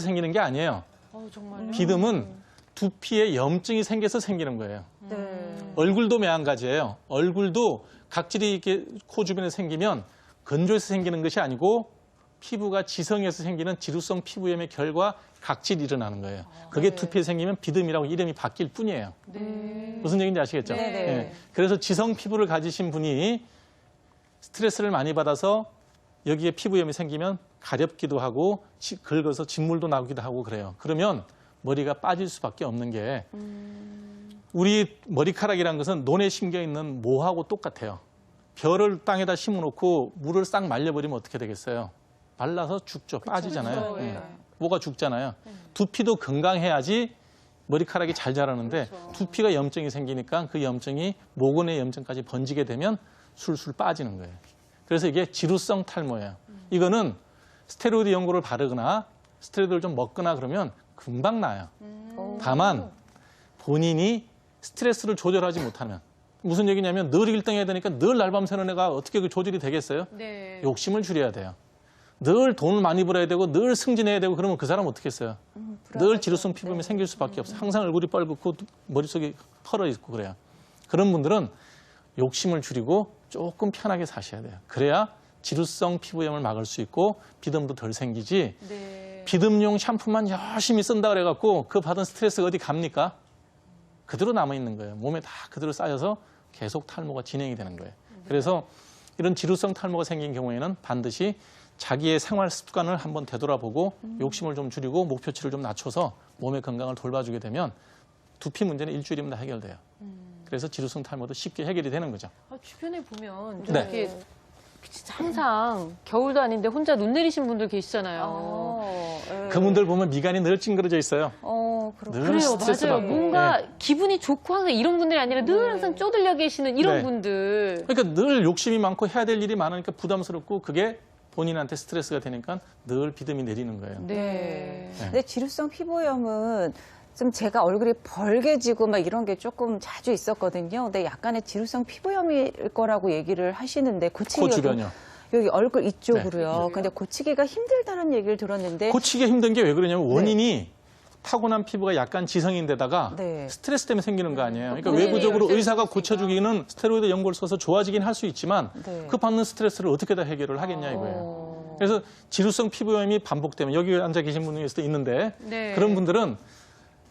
생기는 게 아니에요. 정말요? 비듬은 두피에 염증이 생겨서 생기는 거예요. 얼굴도 매한가지예요. 얼굴도 각질이 이렇게 코 주변에 생기면 건조해서 생기는 것이 아니고 피부가 지성해서 생기는 지루성 피부염의 결과 각질이 일어나는 거예요. 그게 두피에 생기면 비듬이라고 이름이 바뀔 뿐이에요. 무슨 얘기인지 아시겠죠? 네. 그래서 지성 피부를 가지신 분이 스트레스를 많이 받아서 여기에 피부염이 생기면 가렵기도 하고 긁어서 진물도 나오기도 하고 그래요. 그러면 머리가 빠질 수밖에 없는 게 우리 머리카락이라는 것은 논에 심겨 있는 모하고 똑같아요. 별을 땅에다 심어놓고 물을 싹 말려버리면 어떻게 되겠어요? 말라서 죽죠. 빠지잖아요. 그렇죠. 네. 모가 죽잖아요. 두피도 건강해야지 머리카락이 잘 자라는데 두피가 염증이 생기니까 그 염증이 모근의 염증까지 번지게 되면 술술 빠지는 거예요. 그래서 이게 지루성 탈모예요. 이거는 스테로이드 연고를 바르거나 스테로이드를 좀 먹거나 그러면 금방 나요. 다만 본인이 스트레스를 조절하지 못하면 무슨 얘기냐면 늘 1등 해야 되니까 늘 날밤 새는 애가 어떻게 그 조절이 되겠어요? 네. 욕심을 줄여야 돼요. 늘 돈을 많이 벌어야 되고 늘 승진해야 되고 그러면 그 사람 어떻게 했어요? 늘 지루성 피부염이 생길 수밖에 없어요. 항상 얼굴이 빨갛고 머릿속이 털어 있고 그래요. 그런 분들은 욕심을 줄이고 조금 편하게 사셔야 돼요. 그래야 지루성 피부염을 막을 수 있고 비듬도 덜 생기지. 네. 비듬용 샴푸만 열심히 쓴다 그래갖고 그 받은 스트레스가 어디 갑니까? 그대로 남아있는 거예요. 몸에 다 그대로 쌓여서 계속 탈모가 진행이 되는 거예요. 그래서 이런 지루성 탈모가 생긴 경우에는 반드시 자기의 생활 습관을 한번 되돌아보고 욕심을 좀 줄이고 목표치를 좀 낮춰서 몸의 건강을 돌봐주게 되면 두피 문제는 일주일이면 다 해결돼요. 그래서 지루성 탈모도 쉽게 해결이 되는 거죠. 주변에 보면 네. 이렇게 진짜 항상 겨울도 아닌데 혼자 눈 내리신 분들 계시잖아요. 그분들 보면 미간이 늘 찡그러져 있어요. 늘 그래요, 스트레스 맞아요. 받고. 뭔가 네. 기분이 좋고 항상 이런 분들이 아니라 늘 항상 쪼들려 계시는 이런 네. 분들. 그러니까 늘 욕심이 많고 해야 될 일이 많으니까 부담스럽고 그게 본인한테 스트레스가 되니까 늘 비듬이 내리는 거예요. 네. 근데 지루성 피부염은 좀 제가 얼굴이 벌게지고 막 이런 게 조금 자주 있었거든요. 근데 약간의 지루성 피부염일 거라고 얘기를 하시는데 코 고치기가 주변이요. 여기 얼굴 이쪽으로요. 네. 근데 고치기가 힘들다는 얘기를 들었는데 고치기 힘든 게 왜 그러냐면 원인이 타고난 피부가 약간 지성인데다가 네. 스트레스 때문에 생기는 거 아니에요. 그러니까 네. 외부적으로 네. 의사가 고쳐주기는 스테로이드 연고를 써서 좋아지긴 할 수 있지만 네. 그 받는 스트레스를 어떻게 다 해결을 하겠냐 이거예요. 그래서 지루성 피부염이 반복되면 여기 앉아 계신 분이 있는데 네. 그런 분들은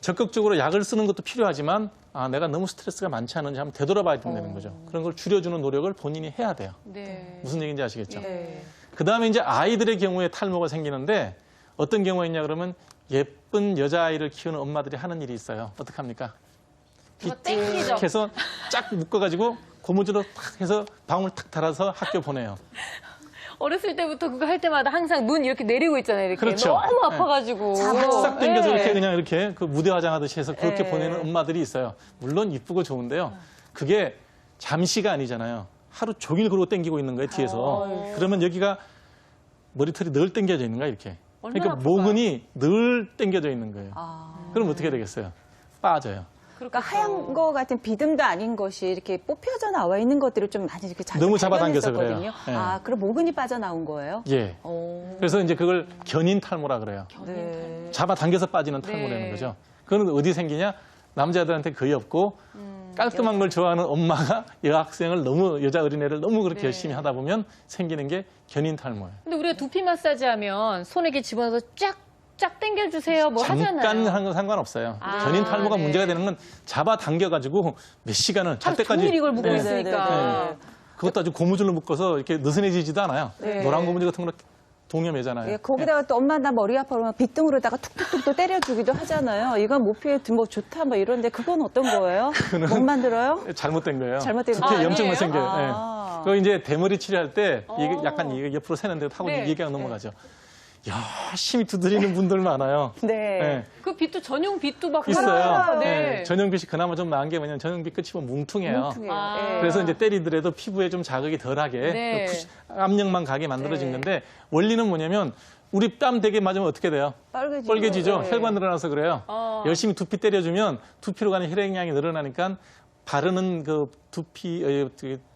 적극적으로 약을 쓰는 것도 필요하지만 내가 너무 스트레스가 많지 않은지 한번 되돌아봐야 된다는 거죠. 그런 걸 줄여주는 노력을 본인이 해야 돼요. 네. 무슨 얘기인지 아시겠죠? 네. 그다음에 이제 아이들의 경우에 탈모가 생기는데 어떤 경우가 있냐 그러면 예쁜 여자아이를 키우는 엄마들이 하는 일이 있어요. 어떡합니까? 땡기죠. 해서 쫙 묶어가지고 고무줄로 탁 해서 방울 탁 달아서 학교 보내요. 어렸을 때부터 그거 할 때마다 항상 눈 이렇게 내리고 있잖아요. 이렇게 그렇죠. 너무 아파가지고. 싹 당겨서 네. 이렇게 그냥 이렇게 그 무대 화장하듯이 해서 그렇게 네. 보내는 엄마들이 있어요. 물론 이쁘고 좋은데요. 그게 잠시가 아니잖아요. 하루 종일 그러고 당기고 있는 거예요, 뒤에서. 그러면 여기가 머리털이 늘 당겨져 있는 거야, 이렇게. 그러니까 아플까요? 모근이 늘 당겨져 있는 거예요. 그럼 어떻게 되겠어요? 빠져요. 그러니까 하얀 거 같은 비듬도 아닌 것이 이렇게 뽑혀져 나와 있는 것들을 좀 많이 이렇게 자주 너무 잡아당겨서 발견했었거든요. 그래요. 그럼 모근이 빠져나온 거예요? 예. 그래서 이제 그걸 견인 탈모라 그래요. 네. 잡아당겨서 빠지는 탈모라는 네. 거죠. 그건 어디 생기냐? 남자들한테 거의 없고 깔끔한 걸 좋아하는 엄마가 여학생을 너무 여자 어린애를 너무 그렇게 네. 열심히 하다 보면 생기는 게 견인 탈모예요. 근데 우리가 두피 마사지 하면 손에 이렇게 집어넣어서 쫙 당겨주세요. 뭐 하잖아요. 잠깐 하는 건 상관없어요. 견인 탈모가 네. 문제가 되는 건 잡아당겨가지고 몇 시간을 잘 하루 때까지 종일 이걸 묶고 네. 있으니까. 네. 그것도 아주 고무줄로 묶어서 이렇게 느슨해지지도 않아요. 네. 노란 고무줄 같은 걸로 동여매잖아요. 예, 거기다가 또 엄마 나 머리 아파 그러면 빗등으로다가 툭툭툭 또 때려주기도 하잖아요. 이건 모피에 뭐 좋다 뭐 이런데 그건 어떤 거예요? 못 만들어요? 잘못된 거예요. 잘못된 두피에 거예요? 염증만 아니에요? 생겨요. 아. 그거 이제 대머리 치료할 때 이게 약간 이게 옆으로 새는데 하고 네. 얘기가 넘어가죠. 열심히 두드리는 분들 많아요. 네. 네. 그 빗도 전용 빗도 막 있어요. 팔아요. 네. 전용빗이 그나마 좀 나은 게 뭐냐면 전용빗 끝이 보면 뭉퉁해요. 뭉퉁해요. 아. 예. 그래서 이제 때리더라도 피부에 좀 자극이 덜하게 네. 압력만 가게 만들어진 네. 건데 원리는 뭐냐면 우리 땀 되게 맞으면 어떻게 돼요? 빨개지죠. 네. 혈관 늘어나서 그래요. 열심히 두피 때려주면 두피로 가는 혈액량이 늘어나니까 바르는 그 두피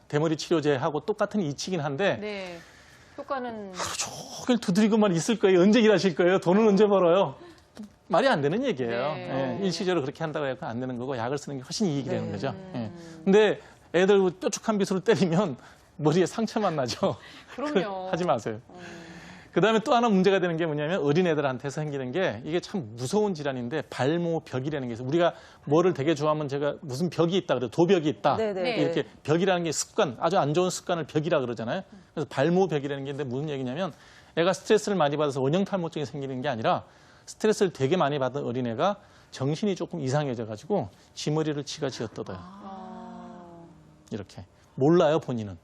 대머리 치료제하고 똑같은 이치긴 한데 네. 효과는 종일 두드리고만 있을 거예요. 언제 일하실 거예요? 돈은 언제 벌어요? 말이 안 되는 얘기예요. 네. 예, 일시적으로 그렇게 한다고 해서 안 되는 거고 약을 쓰는 게 훨씬 이익이 되는 거죠. 예. 근데 애들 뾰족한 빗으로 때리면 머리에 상처만 나죠. 그럼요. 하지 마세요. 그다음에 또 하나 문제가 되는 게 뭐냐면 어린애들한테 생기는 게 이게 참 무서운 질환인데 발모벽이라는 게 있어요. 우리가 뭐를 되게 좋아하면 제가 무슨 벽이 있다 그래요. 도벽이 있다. 네네. 네. 이렇게 벽이라는 게 습관, 아주 안 좋은 습관을 벽이라 그러잖아요. 그래서 발모벽이라는 게 있는데 무슨 얘기냐면 애가 스트레스를 많이 받아서 원형 탈모증이 생기는 게 아니라 스트레스를 되게 많이 받은 어린애가 정신이 조금 이상해져 가지고 지 머리를 지가 쥐어뜯어요. 이렇게. 몰라요, 본인은.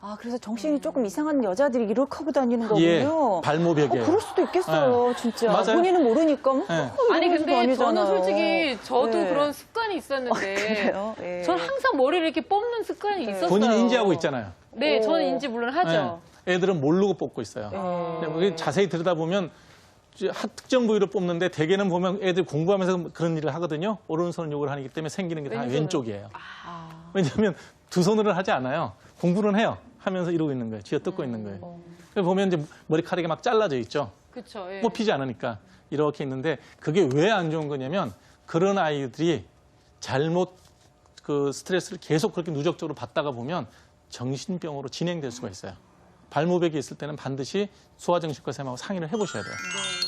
아, 그래서 정신이 조금 이상한 여자들이 이렇게 하고 다니는 예, 거군요. 발모벽이에요. 그럴 수도 있겠어요, 진짜. 맞아요. 본인은 모르니까. 뭐, 네. 아니 이러면서 근데 다니잖아요. 저는 솔직히 저도 네. 그런 습관이 있었는데 그래요? 예. 전 항상 머리를 이렇게 뽑는 습관이 있었어요. 본인이 인지하고 있잖아요. 네, 오. 저는 인지 물론 하죠. 네. 애들은 모르고 뽑고 있어요. 네. 근데 자세히 들여다보면 특정 부위로 뽑는데 대개는 보면 애들 공부하면서 그런 일을 하거든요. 오른손 욕을 하기 때문에 생기는 게 다 왼손은? 왼쪽이에요. 왜냐하면 두 손으로 하지 않아요. 공부는 해요. 하면서 이러고 있는 거예요. 쥐어뜯고 있는 거예요. 그래서 보면 이제 머리카락이 막 잘라져 있죠. 그렇죠. 예. 뽑히지 않으니까 이렇게 있는데 그게 왜 안 좋은 거냐면 그런 아이들이 잘못 그 스트레스를 계속 그렇게 누적적으로 받다가 보면 정신병으로 진행될 수가 있어요. 발모벽이 있을 때는 반드시 소아정신과 선생님하고 상의를 해보셔야 돼요.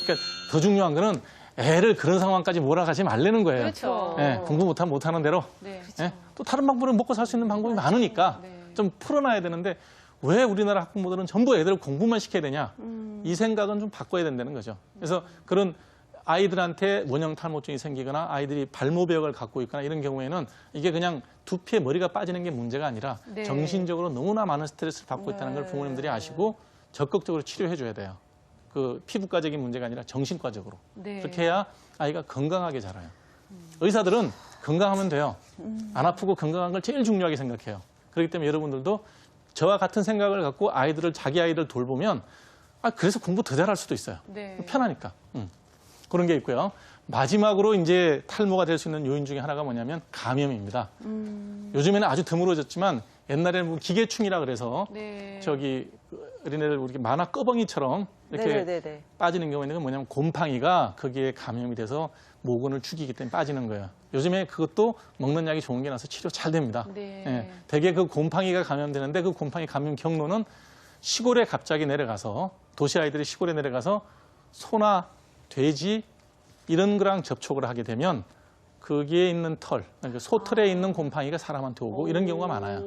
그러니까 더 중요한 거는 애를 그런 상황까지 몰아가지 말라는 거예요. 그렇죠. 예, 공부 못하는 대로. 네. 예? 또 다른 방법으로 먹고 살 수 있는 방법이 많으니까 네. 좀 풀어놔야 되는데 왜 우리나라 학부모들은 전부 애들을 공부만 시켜야 되냐. 이 생각은 좀 바꿔야 된다는 거죠. 그래서 그런 아이들한테 원형 탈모증이 생기거나 아이들이 발모벽을 갖고 있거나 이런 경우에는 이게 그냥 두피에 머리가 빠지는 게 문제가 아니라 네. 정신적으로 너무나 많은 스트레스를 받고 있다는 걸 부모님들이 아시고 적극적으로 치료해 줘야 돼요. 그 피부과적인 문제가 아니라 정신과적으로. 네. 그렇게 해야 아이가 건강하게 자라요. 의사들은 건강하면 돼요. 안 아프고 건강한 걸 제일 중요하게 생각해요. 그렇기 때문에 여러분들도 저와 같은 생각을 갖고 자기 아이들 돌보면 그래서 공부 더 잘할 수도 있어요. 네. 편하니까. 그런 게 있고요. 마지막으로 이제 탈모가 될 수 있는 요인 중에 하나가 뭐냐면 감염입니다. 요즘에는 아주 드물어졌지만 옛날에는 뭐 기계충이라 그래서 네. 저기 어린애들 우리 만화 꺼벙이처럼 이렇게 네네네. 빠지는 경우에는 뭐냐면 곰팡이가 거기에 감염이 돼서 모근을 죽이기 때문에 빠지는 거예요. 요즘에 그것도 먹는 약이 좋은 게 나서 치료 잘 됩니다. 네. 예, 대개 그 곰팡이가 감염되는데 그 곰팡이 감염 경로는 시골에 갑자기 내려가서 도시 아이들이 시골에 내려가서 소나 돼지 이런 거랑 접촉을 하게 되면 거기에 있는 털, 그러니까 소털에 있는 곰팡이가 사람한테 오고 이런 경우가 많아요.